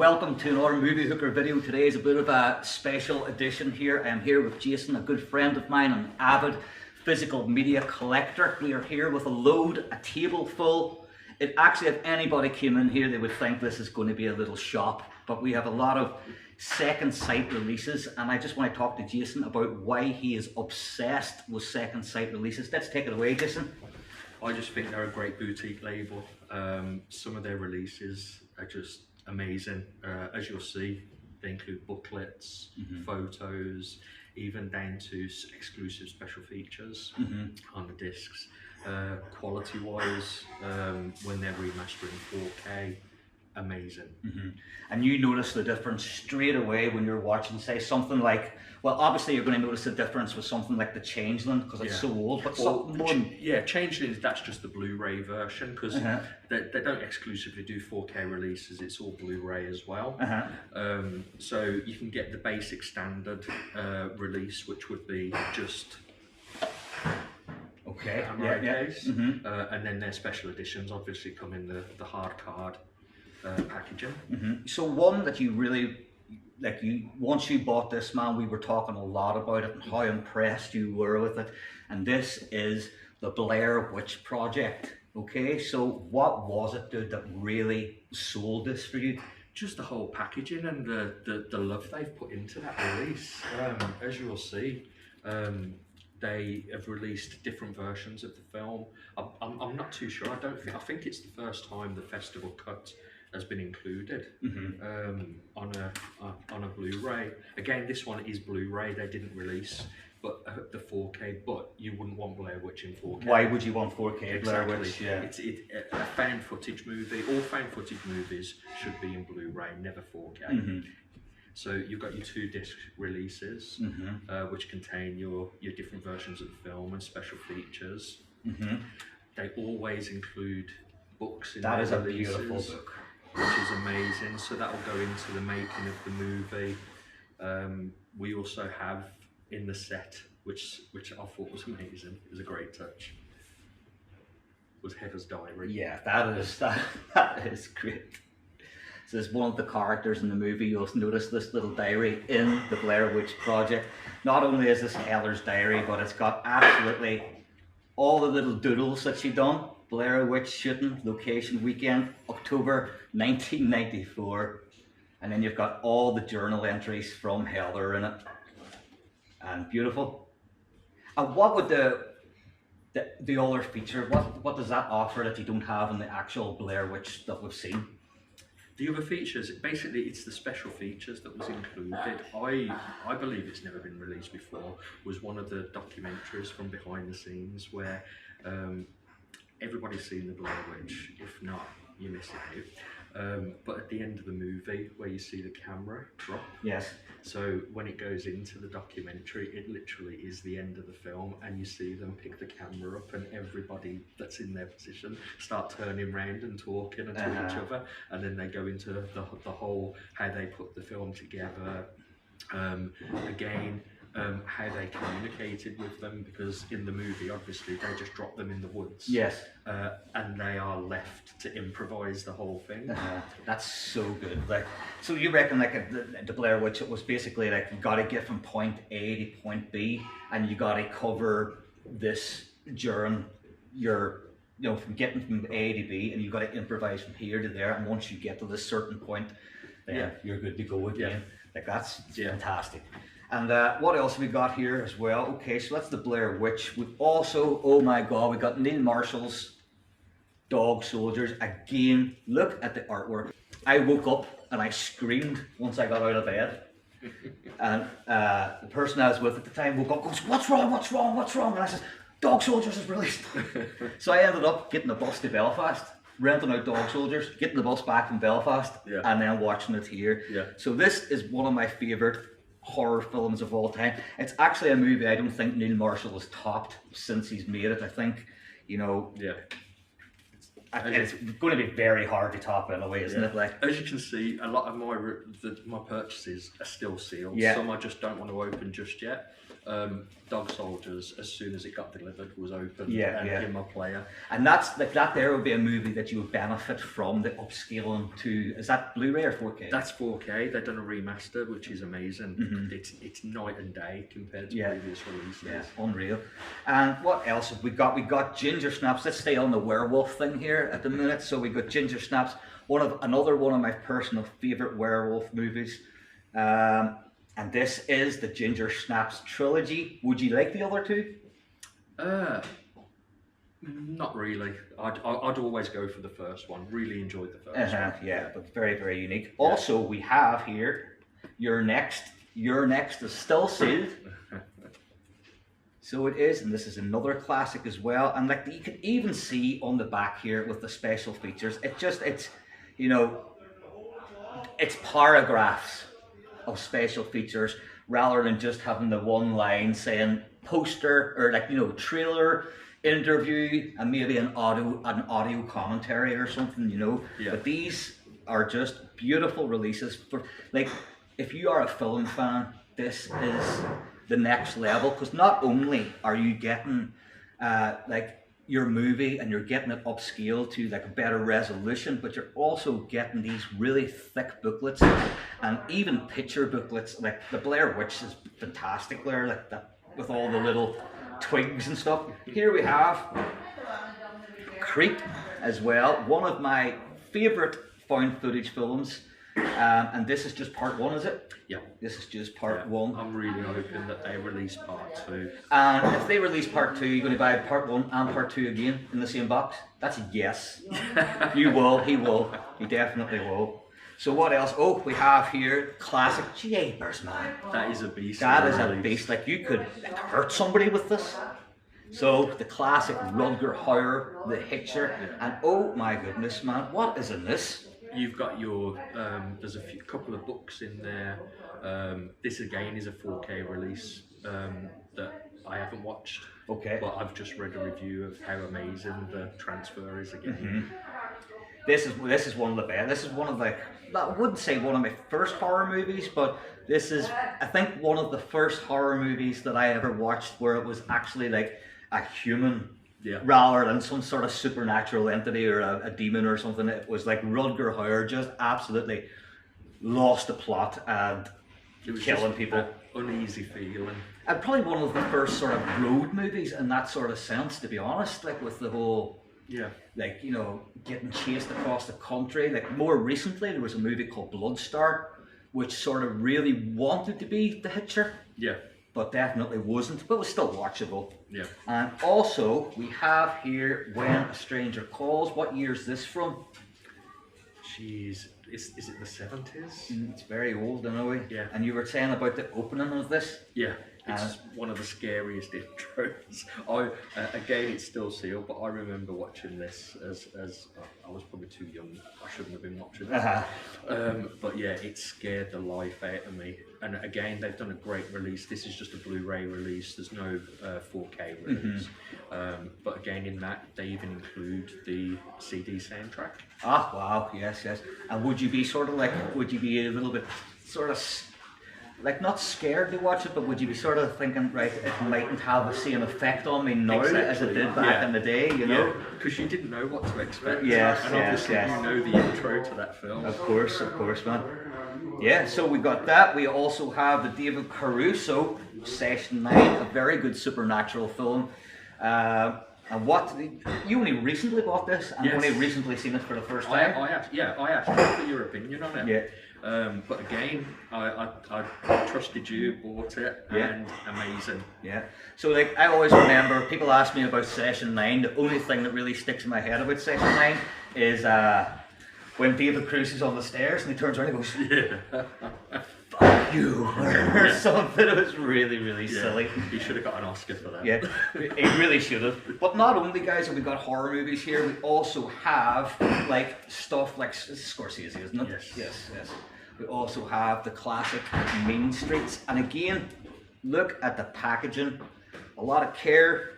welcome to another Moviehooker video. Today is a bit of a special edition here. I'm here with Jason, a good friend of mine, an avid physical media collector. We are here with a table full. If anybody came in here, they would think this is going to be a little shop, but we have a lot of second sight releases, and I just want to talk to Jason about why he is obsessed with second sight releases. Let's take it away, Jason. I just think they're a great boutique label. Some of their releases are just amazing. As you'll see, they include booklets, photos, even down to exclusive special features on the discs. Quality wise, when they're remastering 4K, amazing. And you notice the difference straight away when you're watching, say, something like, well, obviously you're going to notice the difference with something like the Changeling because it's so old, but something more... Changeling, that's just the Blu-ray version because they don't exclusively do 4K releases, it's all Blu-ray as well. So you can get the basic standard release, which would be just case, and then their special editions obviously come in the hard card packaging. So one that you really once you bought this, man, we were talking a lot about it and how impressed you were with it, and this is the Blair Witch Project. Okay, so what was it, dude, that really sold this for you? Just the whole packaging and the love they've put into that release. As you'll see, they have released different versions of the film. I'm not too sure. I think it's the first time the festival cut has been included on a Blu-ray. Again, this one is Blu-ray. They didn't release the 4K, but you wouldn't want Blair Witch in 4K. Why would you want 4K exactly. Blair Witch? Yeah. It's a found footage movie. All found footage movies should be in Blu-ray, never 4K. So you've got your 2 disc releases, which contain your different versions of the film and special features. They always include books in their releases. That is a beautiful book, which is amazing. So that will go into the making of the movie. We also have in the set, which I thought was amazing. It was a great touch. Was Heather's diary. Yeah, that is great. So as one of the characters in the movie, you'll notice this little diary in the Blair Witch Project. Not only is this Heather's diary, but it's got absolutely all the little doodles that she done. Blair Witch shooting, location, weekend, October 1994. And then you've got all the journal entries from Heather in it. And beautiful. And what would the other feature, what does that offer that you don't have in the actual Blair Witch that we've seen? The other features, basically it's the special features that was included. I believe it's never been released before, was one of the documentaries from behind the scenes where everybody's seen the Blair Witch. If not, you miss it. But at the end of the movie, where you see the camera drop, so when it goes into the documentary, it literally is the end of the film, and you see them pick the camera up, and everybody that's in their position start turning around and talking to each other, and then they go into the whole how they put the film together. Again, how they communicated with them, because in the movie obviously they just drop them in the woods, and they are left to improvise the whole thing. That's so good. So you reckon the Blair Witch, it was basically like you got to get from point A to point B, and you got to cover this during your, from getting from A to B, and you got to improvise from here to there, and once you get to this certain point, then you're good to go again. That's fantastic. And what else have we got here as well? Okay, so that's the Blair Witch. We've also, oh my God, we got Neil Marshall's Dog Soldiers. Again, look at the artwork. I woke up and I screamed once I got out of bed. And the person I was with at the time woke up and goes, "What's wrong, what's wrong, what's wrong?" And I said, "Dog Soldiers is released." So I ended up getting the bus to Belfast, renting out Dog Soldiers, getting the bus back from Belfast, and then watching it here. So this is one of my favourite horror films of all time. It's actually a movie I don't think Neil Marshall has topped since he's made it. I think, it's going to be very hard to top in a way, isn't it? As you can see, a lot of my purchases are still sealed. Some I just don't want to open just yet. Dog Soldiers, as soon as it got delivered, was open in my player. And that's like that. There would be a movie that you would benefit from the upscaling to. Is that Blu-ray or 4K? That's 4K. They've done a remaster, which is amazing. It's night and day compared to previous releases. Yeah, unreal. And what else have we got? We got Ginger Snaps. Let's stay on the werewolf thing here at the minute. So we got Ginger Snaps, another one of my personal favorite werewolf movies. And this is the Ginger Snaps trilogy. Would you like the other two? Not really. I'd always go for the first one. Really enjoyed the first one. Yeah, but very, very unique. Yeah. Also, we have here Your Next is still sealed. So it is, and this is another classic as well. And like you can even see on the back here with the special features, it's paragraphs of special features rather than just having the one line saying poster or trailer, interview, and maybe an audio commentary or something, But these are just beautiful releases for if you are a film fan, this is the next level, because not only are you getting your movie and you're getting it upscaled to a better resolution, but you're also getting these really thick booklets and even picture booklets. Like the Blair Witch is fantastic there, with all the little twigs and stuff. Here we have Creep as well, one of my favorite found footage films. And this is just part one, is it? Yeah. This is just part one. I'm really hoping that they release part two. And if they release part two, you're going to buy part one and part two again in the same box? That's a yes. You will, he will. He definitely will. So what else? Oh, we have here classic Jeepers, man. That is a beast. That is a beast. You could hurt somebody with this. So the classic Rutger Hauer, The Hitcher, and oh my goodness, man, what is in this? You've got your, there's a couple of books in there. This again is a 4K release that I haven't watched. Okay. But I've just read a review of how amazing the transfer is again. This is one of the best. This is one of I wouldn't say one of my first horror movies, but this is, I think, one of the first horror movies that I ever watched where it was actually a human. Yeah. Rather than some sort of supernatural entity or a demon or something. It was Rutger Hauer just absolutely lost the plot and it was killing people. Uneasy feeling. And probably one of the first sort of road movies in that sort of sense, to be honest, with the whole, getting chased across the country. More recently, there was a movie called Bloodstar, which sort of really wanted to be The Hitcher. Yeah. But definitely wasn't, but was still watchable. Yeah. And also, we have here When a Stranger Calls. What year is this from? Jeez, is it the 70s? It's very old, I know. Yeah. And you were saying about the opening of this? Yeah, it's one of the scariest intros. Again, it's still sealed, but I remember watching this as I was probably too young. I shouldn't have been watching it. But yeah, it scared the life out of me. And again, they've done a great release. This is just a Blu-ray release. There's no 4K release. But again, in that, they even include the CD soundtrack. Ah, wow, yes. And would you be would you be a little bit not scared to watch it, but would you be sort of thinking, right, it mightn't have the same effect on me now as it did back in the day, Yeah, because you didn't know what to expect. Yes, and obviously you know the intro to that film. Of course, man. Yeah, so we got that. We also have the David Caruso Session 9, a very good supernatural film. And you only recently bought this, and only recently seen it for the first time? I asked for your opinion on it. Yeah. But again, I trusted you, bought it, and amazing. Yeah. So I always remember, people ask me about Session 9, the only thing that really sticks in my head about Session 9 is when David Caruso's on the stairs and he turns around and goes, fuck you, or something. It was really, really silly. He should have got an Oscar for that. Yeah, he really should have. But not only, guys, have we got horror movies here, we also have stuff like Scorsese, isn't it? Yes. We also have the classic Mean Streets. And again, look at the packaging. A lot of care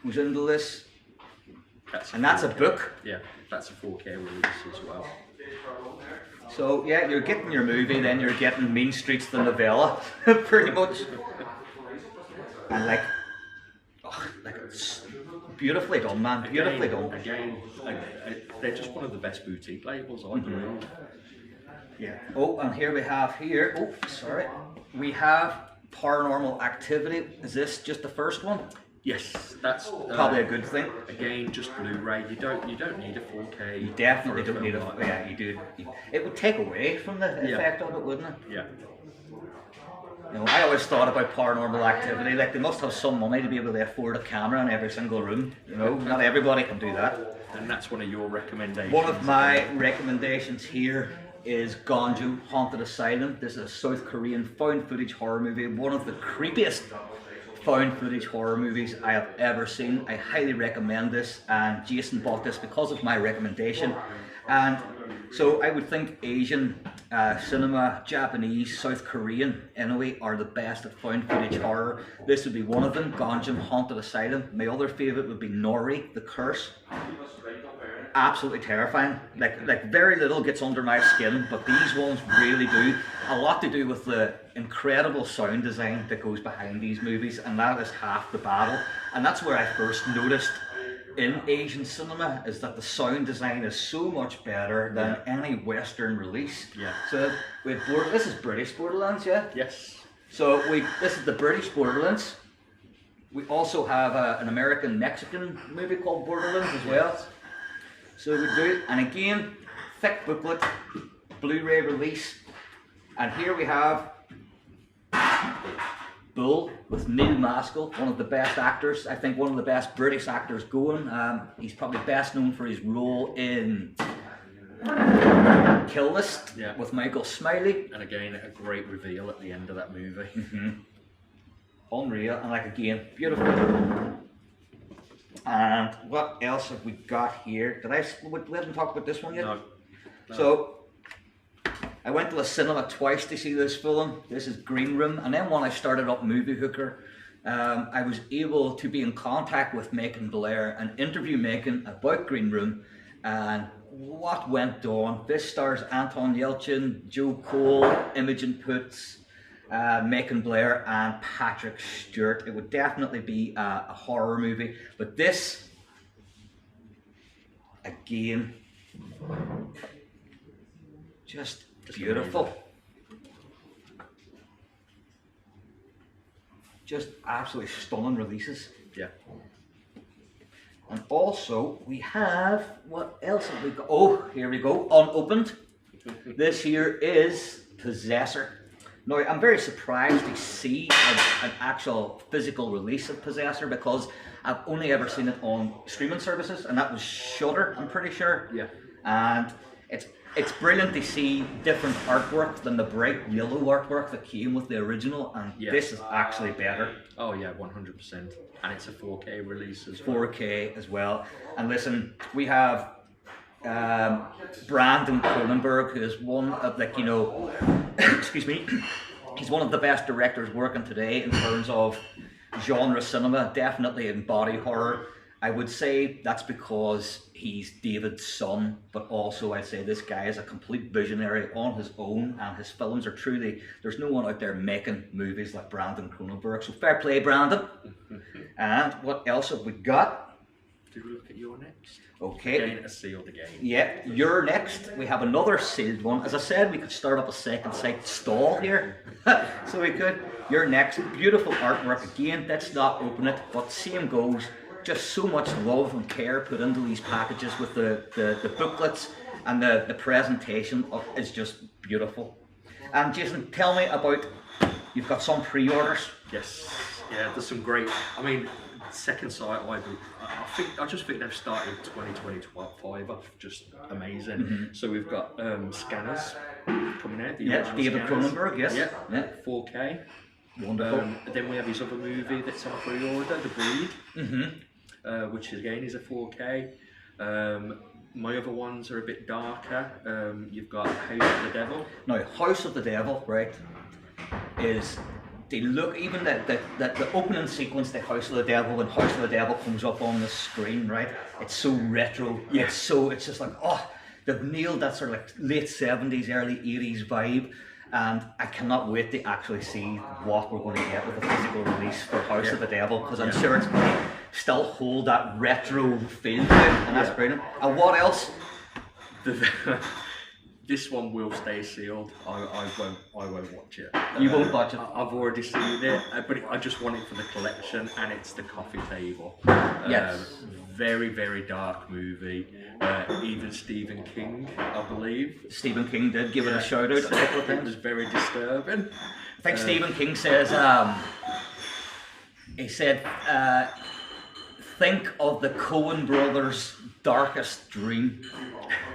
goes into this. That's a book. Yeah, that's a 4K release as well. So yeah, you're getting your movie, then you're getting Mean Streets the novella, pretty much. and like, it's beautifully done, man. Beautifully done. Again, they're just one of the best boutique labels, I believe. Yeah. Oh, and here we have here. Oh, sorry. We have Paranormal Activity. Is this just the first one? Yes, that's Probably a good thing. Again, just Blu-ray. You don't need a 4K. You definitely don't need a. Yeah, you do. It would take away from the effect of it, wouldn't it? Yeah. You know, I always thought about Paranormal Activity, like they must have some money to be able to afford a camera in every single room. You know, not everybody can do that. And that's one of your recommendations. One of my recommendations here is Ganjam Haunted Asylum. This is a South Korean found footage horror movie, one of the creepiest found footage horror movies I have ever seen. I highly recommend this, and Jason bought this because of my recommendation. And so I would think Asian cinema, Japanese, South Korean anyway, are the best at found footage horror. This would be one of them, Ganjam Haunted Asylum. My other favourite would be Nori, The Curse. Absolutely terrifying. Like very little gets under my skin, but these ones really do. A lot to do with the incredible sound design that goes behind these movies, and that is half the battle. And that's where I first noticed in Asian cinema, is that the sound design is so much better than any Western release. Yeah. So this is British Borderlands, yeah? Yes. So this is the British Borderlands. We also have an American Mexican movie called Borderlands as well. So we do, and again, thick booklet, Blu-ray release, and here we have Bull with Neil Maskell, one of the best actors, I think one of the best British actors going. He's probably best known for his role in Kill List with Michael Smiley. And again, a great reveal at the end of that movie. Unreal, and like again, beautiful. And what else have we got here? We haven't talked about this one yet? No. So, I went to the cinema twice to see this film. This is Green Room, and then when I started up Moviehooker, I was able to be in contact with Macon Blair and interview Macon about Green Room and what went on. This stars Anton Yelchin, Joe Cole, Imogen Poots, Macon Blair and Patrick Stewart. It would definitely be a horror movie, but this, again, just beautiful. Amazing. Just absolutely stunning releases. Yeah. And also we have, what else have we got? Oh, here we go, unopened. This here is Possessor. Now, I'm very surprised to see an actual physical release of Possessor, because I've only ever seen it on streaming services, and that was Shudder, I'm pretty sure. Yeah. And it's brilliant to see different artwork than the bright yellow artwork that came with the original, and this is actually better. Oh yeah, 100%. And it's a 4K release as well. 4K as well. And listen, we have Brandon Cronenberg, who is one of, like, you know, excuse me, he's one of the best directors working today in terms of genre cinema, definitely in body horror. I would say that's because he's David's son, but also I'd say this guy is a complete visionary on his own, and his films are truly, there's no one out there making movies like Brandon Cronenberg, so fair play, Brandon. And what else have we got? Do we look at your next? Okay. Again, a sealed again. Yeah, you're next. We have another sealed one. As I said, we could start up a second site stall here. So we could. You're next. Beautiful artwork again. Let's not open it, but same goes. Just so much love and care put into these packages with the booklets, and the presentation is just beautiful. And Jason, tell me about, you've got some pre-orders. Yes. Yeah, there's some great, I mean, second site, I just think they've started 2025 off just amazing. So we've got Scanners coming out. David Cronenberg, yes. Yeah, 4K. Wonderful. Then we have his other movie that's on pre-order, The Breed, which again is a 4K. My other ones are a bit darker. You've got House of the Devil. Now, House of the Devil, right, is... They look, even the opening sequence, the House of the Devil, when House of the Devil comes up on the screen, right? It's so retro. Yeah. It's just like, oh, they've nailed that sort of like late 70s, early 80s vibe. and I cannot wait to actually see what we're going to get with the physical release for House of the Devil, because I'm sure it's going to still hold that retro feel to it, and that's brilliant. And what else? This one will stay sealed. I won't watch it. You won't watch it? I've already seen it, but I just want it for the collection, and it's The Coffee Table. Yes. Very, very dark movie. Even Stephen King, I believe. Stephen King did give it a shout out a couple of It times. was very disturbing. I think Stephen King says, he said, think of the Coen brothers' darkest dream,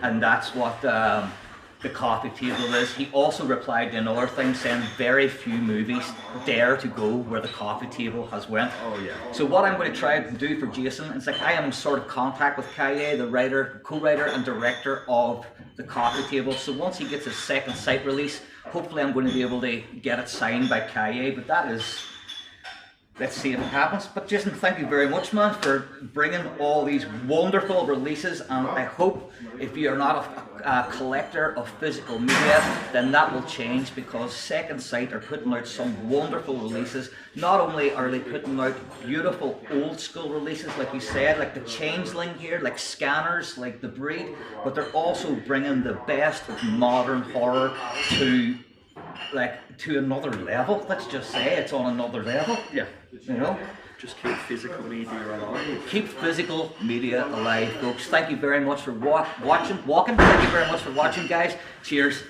and that's what The Coffee Table is. He also replied to another thing saying very few movies dare to go where The Coffee Table has went. Oh yeah. So what I'm going to try to do for Jason, it's like I am in sort of contact with Kaye, the writer, co-writer and director of The Coffee Table. So once he gets his second site release, hopefully I'm going to be able to get it signed by Kaye. But that is, let's see if it happens. But Jason, thank you very much, man, for bringing all these wonderful releases. And I hope if you are not a collector of physical media, then that will change, because Second Sight are putting out some wonderful releases. Not only are they putting out beautiful old school releases, like you said, like the Changeling here, like Scanners, like The Breed, but they're also bringing the best of modern horror to another level. Let's just say it's on another level. Yeah. You know? Just keep physical media alive. Keep physical media alive, folks. Thank you very much for watching. Thank you very much for watching, guys. Cheers.